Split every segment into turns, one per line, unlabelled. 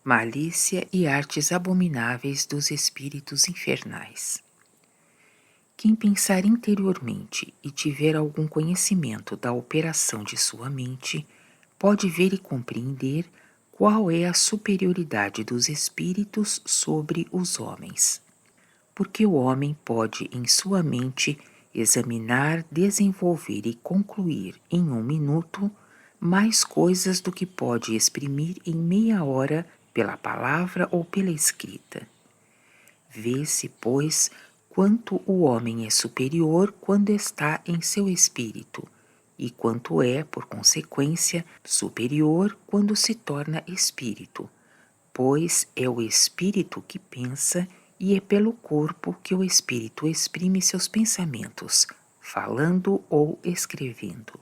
malícia e artes abomináveis dos espíritos infernais. Quem pensar interiormente e tiver algum conhecimento da operação de sua mente, pode ver e compreender qual é a superioridade dos espíritos sobre os homens. Porque o homem pode, em sua mente, examinar, desenvolver e concluir em 1 minuto mais coisas do que pode exprimir em meia hora pela palavra ou pela escrita. Vê-se, pois, quanto o homem é superior quando está em seu espírito, e quanto é, por consequência, superior quando se torna espírito, pois é o espírito que pensa e é pelo corpo que o espírito exprime seus pensamentos, falando ou escrevendo.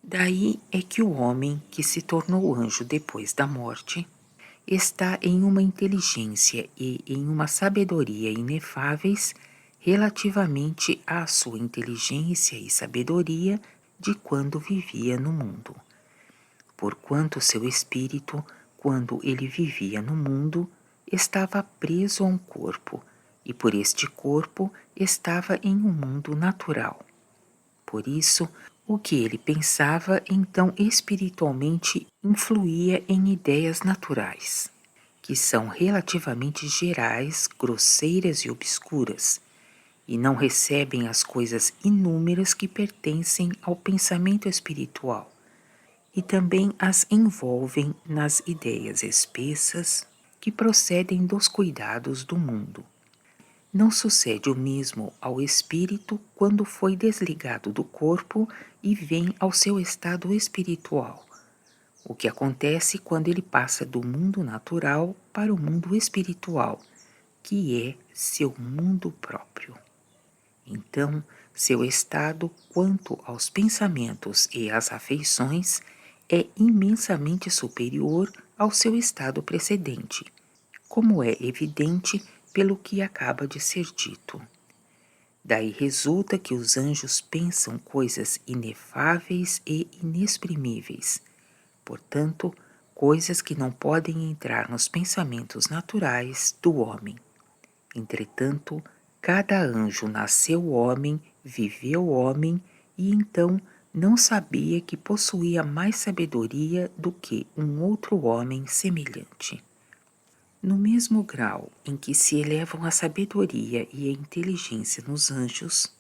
Daí é que o homem que se tornou anjo depois da morte está em uma inteligência e em uma sabedoria inefáveis relativamente à sua inteligência e sabedoria de quando vivia no mundo. Porquanto seu espírito, quando ele vivia no mundo, estava preso a um corpo, e por este corpo estava em um mundo natural. Por isso, o que ele pensava então espiritualmente influía em ideias naturais, que são relativamente gerais, grosseiras e obscuras, e não recebem as coisas inúmeras que pertencem ao pensamento espiritual, e também as envolvem nas ideias espessas que procedem dos cuidados do mundo. Não sucede o mesmo ao espírito quando foi desligado do corpo e vem ao seu estado espiritual, o que acontece quando ele passa do mundo natural para o mundo espiritual, que é seu mundo próprio. Então, seu estado quanto aos pensamentos e às afeições é imensamente superior ao seu estado precedente, como é evidente pelo que acaba de ser dito. Daí resulta que os anjos pensam coisas inefáveis e inexprimíveis, portanto, coisas que não podem entrar nos pensamentos naturais do homem. Entretanto, cada anjo nasceu homem, viveu homem, e então não sabia que possuía mais sabedoria do que um outro homem semelhante. No mesmo grau em que se elevam a sabedoria e a inteligência nos anjos,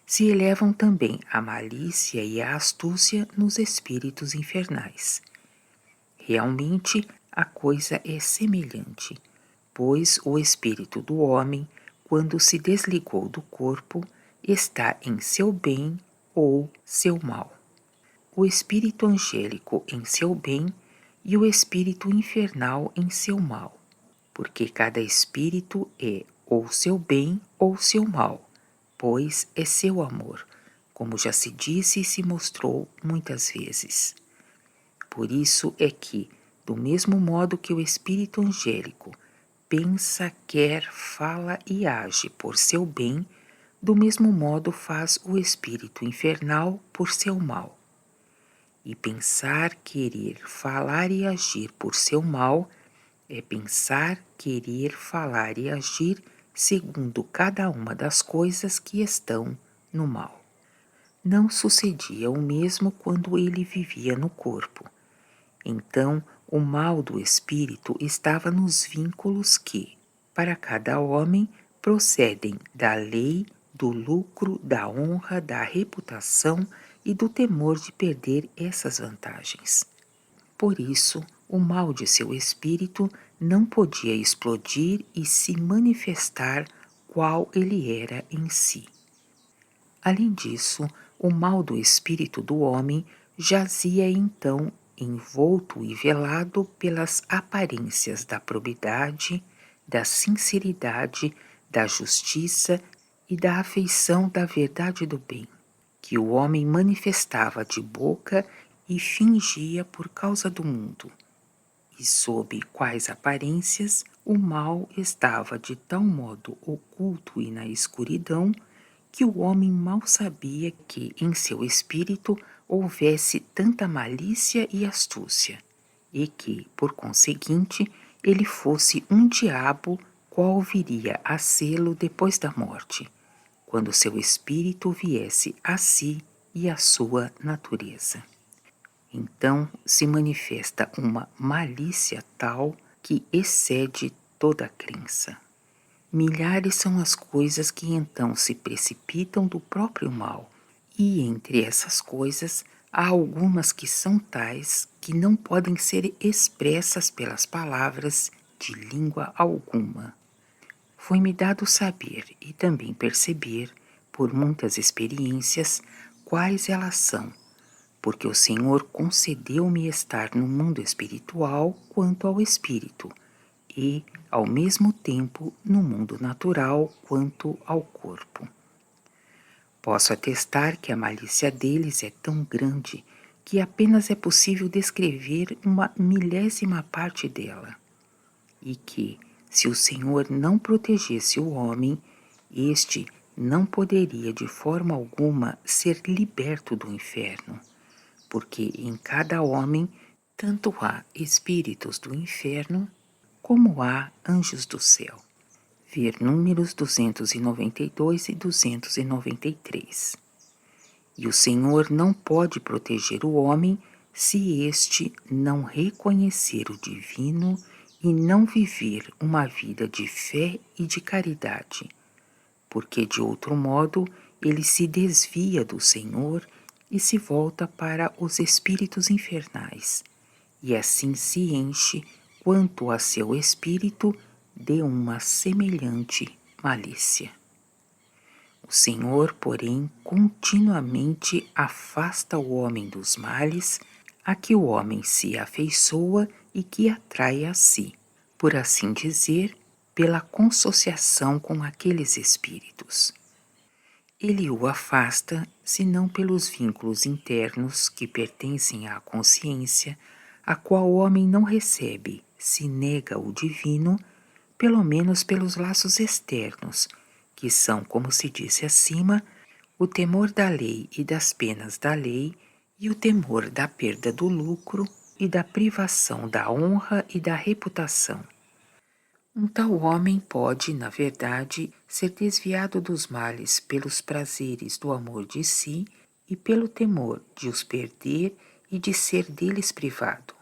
se elevam também a malícia e a astúcia nos espíritos infernais. Realmente, a coisa é semelhante, pois o espírito do homem, quando se desligou do corpo, está em seu bem ou seu mal. O espírito angélico em seu bem e o espírito infernal em seu mal, porque cada espírito é ou seu bem ou seu mal, pois é seu amor, como já se disse e se mostrou muitas vezes. Por isso é que, do mesmo modo que o espírito angélico pensa, quer, fala e age por seu bem, do mesmo modo faz o espírito infernal por seu mal. E pensar, querer, falar e agir por seu mal é pensar, querer, falar e agir segundo cada uma das coisas que estão no mal. Não sucedia o mesmo quando ele vivia no corpo. Então, o mal do espírito estava nos vínculos que, para cada homem, procedem da lei, do lucro, da honra, da reputação e do temor de perder essas vantagens. Por isso, o mal de seu espírito não podia explodir e se manifestar qual ele era em si. Além disso, o mal do espírito do homem jazia então envolto e velado pelas aparências da probidade, da sinceridade, da justiça e da afeição da verdade do bem, que o homem manifestava de boca e fingia por causa do mundo, e sob quais aparências o mal estava de tal modo oculto e na escuridão que o homem mal sabia que em seu espírito houvesse tanta malícia e astúcia, e que, por conseguinte, ele fosse um diabo, qual viria a sê-lo depois da morte, quando seu espírito viesse a si e a sua natureza. Então se manifesta uma malícia tal que excede toda a crença. Milhares são as coisas que então se precipitam do próprio mal, e entre essas coisas há algumas que são tais que não podem ser expressas pelas palavras de língua alguma. Foi-me dado saber e também perceber, por muitas experiências, quais elas são, porque o Senhor concedeu-me estar no mundo espiritual quanto ao espírito, e, ao mesmo tempo, no mundo natural quanto ao corpo. Posso atestar que a malícia deles é tão grande que apenas é possível descrever uma milésima parte dela, e que, se o Senhor não protegesse o homem, este não poderia de forma alguma ser liberto do inferno, porque em cada homem tanto há espíritos do inferno como há anjos do céu. Ver números 292 e 293. E o Senhor não pode proteger o homem se este não reconhecer o divino e não viver uma vida de fé e de caridade, porque de outro modo ele se desvia do Senhor e se volta para os espíritos infernais, e assim se enche, quanto a seu espírito, de uma semelhante malícia. O Senhor, porém, continuamente afasta o homem dos males a que o homem se afeiçoa e que atrai a si, por assim dizer, pela consociação com aqueles espíritos. Ele o afasta, senão pelos vínculos internos que pertencem à consciência, a qual o homem não recebe, se nega o divino, pelo menos pelos laços externos, que são, como se disse acima, o temor da lei e das penas da lei e o temor da perda do lucro e da privação da honra e da reputação. Um tal homem pode, na verdade, ser desviado dos males pelos prazeres do amor de si e pelo temor de os perder e de ser deles privado,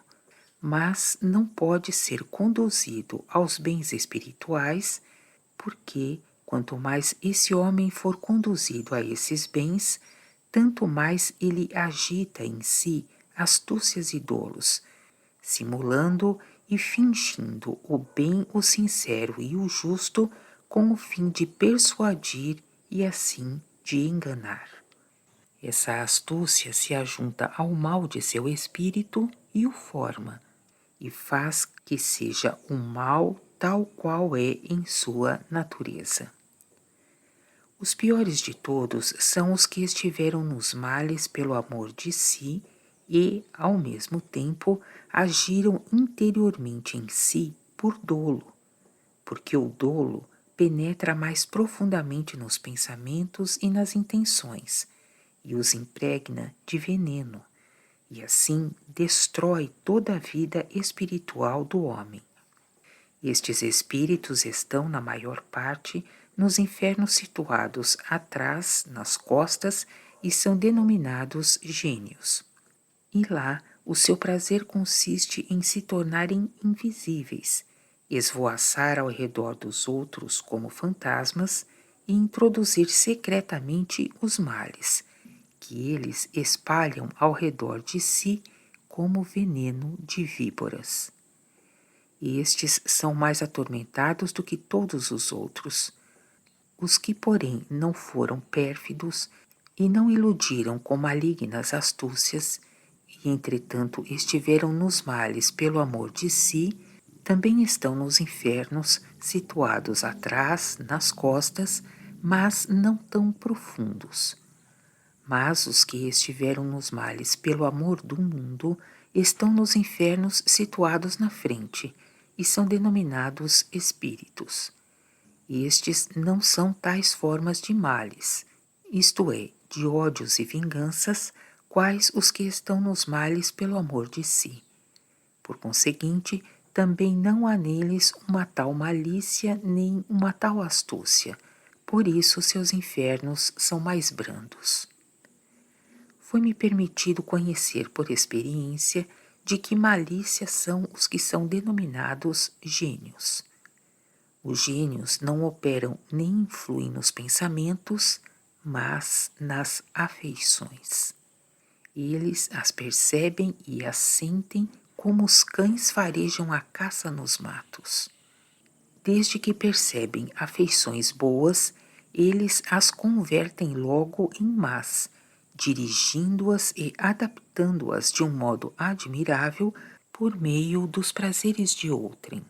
mas não pode ser conduzido aos bens espirituais, porque, quanto mais esse homem for conduzido a esses bens, tanto mais ele agita em si astúcias e dolos, simulando e fingindo o bem, o sincero e o justo, com o fim de persuadir e assim de enganar. Essa astúcia se ajunta ao mal de seu espírito e o forma, e faz que seja um mal tal qual é em sua natureza. Os piores de todos são os que estiveram nos males pelo amor de si e, ao mesmo tempo, agiram interiormente em si por dolo, porque o dolo penetra mais profundamente nos pensamentos e nas intenções, e os impregna de veneno, e assim destrói toda a vida espiritual do homem. Estes espíritos estão, na maior parte, nos infernos situados atrás, nas costas, e são denominados gênios. E lá o seu prazer consiste em se tornarem invisíveis, esvoaçar ao redor dos outros como fantasmas e introduzir secretamente os males, que eles espalham ao redor de si como veneno de víboras. Estes são mais atormentados do que todos os outros. Os que, porém, não foram pérfidos e não iludiram com malignas astúcias, e entretanto estiveram nos males pelo amor de si, também estão nos infernos, situados atrás, nas costas, mas não tão profundos. Mas os que estiveram nos males pelo amor do mundo estão nos infernos situados na frente, e são denominados espíritos. Estes não são tais formas de males, isto é, de ódios e vinganças, quais os que estão nos males pelo amor de si. Por conseguinte, também não há neles uma tal malícia nem uma tal astúcia, por isso seus infernos são mais brandos. Foi-me permitido conhecer por experiência de que malícia são os que são denominados gênios. Os gênios não operam nem influem nos pensamentos, mas nas afeições. Eles as percebem e as sentem como os cães farejam a caça nos matos. Desde que percebem afeições boas, eles as convertem logo em más, dirigindo-as e adaptando-as de um modo admirável por meio dos prazeres de outrem.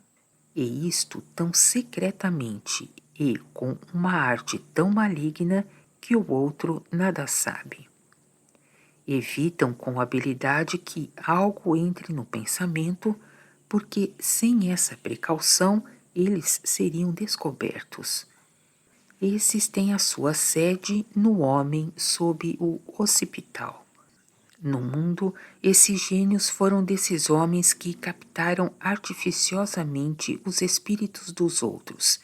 E isto tão secretamente e com uma arte tão maligna que o outro nada sabe. Evitam com habilidade que algo entre no pensamento, porque sem essa precaução eles seriam descobertos. Esses têm a sua sede no homem sob o occipital. No mundo, esses gênios foram desses homens que captaram artificiosamente os espíritos dos outros,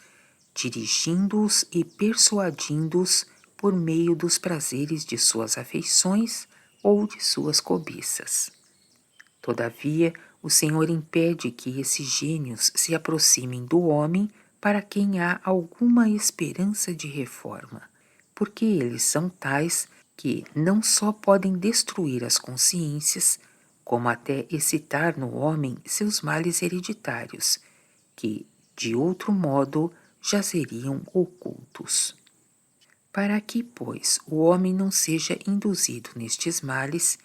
dirigindo-os e persuadindo-os por meio dos prazeres de suas afeições ou de suas cobiças. Todavia, o Senhor impede que esses gênios se aproximem do homem para quem há alguma esperança de reforma, porque eles são tais que não só podem destruir as consciências, como até excitar no homem seus males hereditários, que, de outro modo, jazeriam ocultos. Para que, pois, o homem não seja induzido nestes males,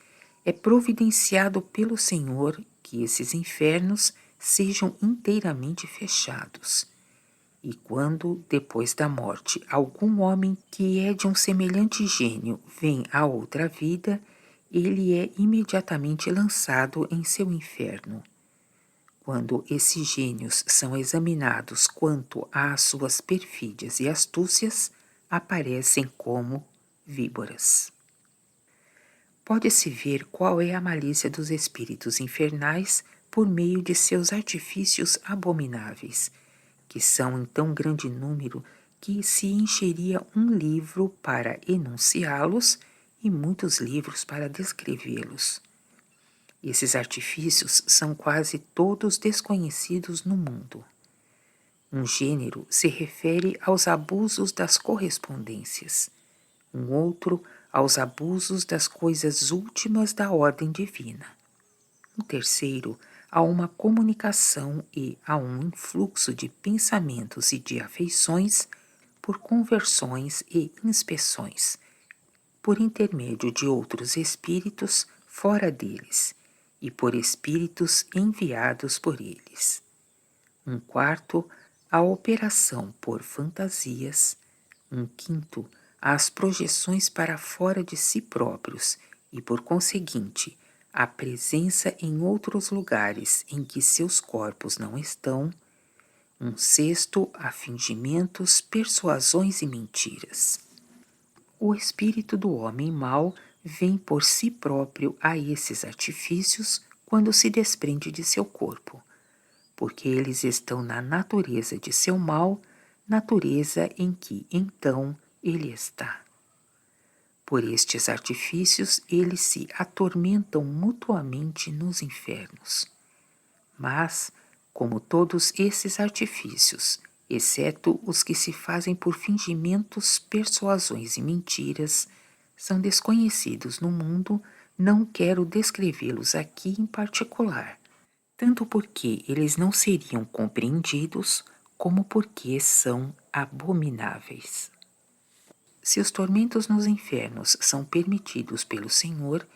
é providenciado pelo Senhor que esses infernos sejam inteiramente fechados. E quando, depois da morte, algum homem que é de um semelhante gênio vem à outra vida, ele é imediatamente lançado em seu inferno. Quando esses gênios são examinados quanto às suas perfídias e astúcias, aparecem como víboras. Pode-se ver qual é a malícia dos espíritos infernais por meio de seus artifícios abomináveis, que são em tão grande número que se encheria um livro para enunciá-los e muitos livros para descrevê-los. Esses artifícios são quase todos desconhecidos no mundo. Um gênero se refere aos abusos das correspondências, um outro aos abusos das coisas últimas da ordem divina, um terceiro a uma comunicação e a um influxo de pensamentos e de afeições por conversões e inspeções, por intermédio de outros espíritos fora deles e por espíritos enviados por eles. Um quarto, a operação por fantasias. Um quinto, as projeções para fora de si próprios e, por conseguinte, a presença em outros lugares em que seus corpos não estão. Um sexto, a fingimentos, persuasões e mentiras. O espírito do homem mau vem por si próprio a esses artifícios quando se desprende de seu corpo, porque eles estão na natureza de seu mal, natureza em que, então, ele está. Por estes artifícios, eles se atormentam mutuamente nos infernos. Mas, como todos esses artifícios, exceto os que se fazem por fingimentos, persuasões e mentiras, são desconhecidos no mundo, não quero descrevê-los aqui em particular, tanto porque eles não seriam compreendidos, como porque são abomináveis. Se os tormentos nos infernos são permitidos pelo Senhor,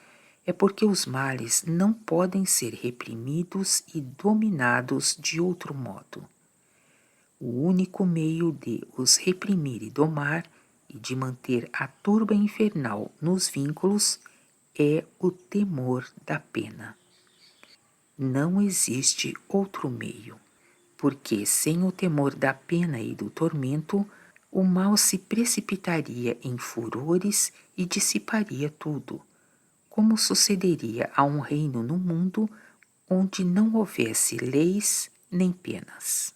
é porque os males não podem ser reprimidos e dominados de outro modo. O único meio de os reprimir e domar e de manter a turba infernal nos vínculos é o temor da pena. Não existe outro meio, porque sem o temor da pena e do tormento, o mal se precipitaria em furores e dissiparia tudo, como sucederia a um reino no mundo onde não houvesse leis nem penas.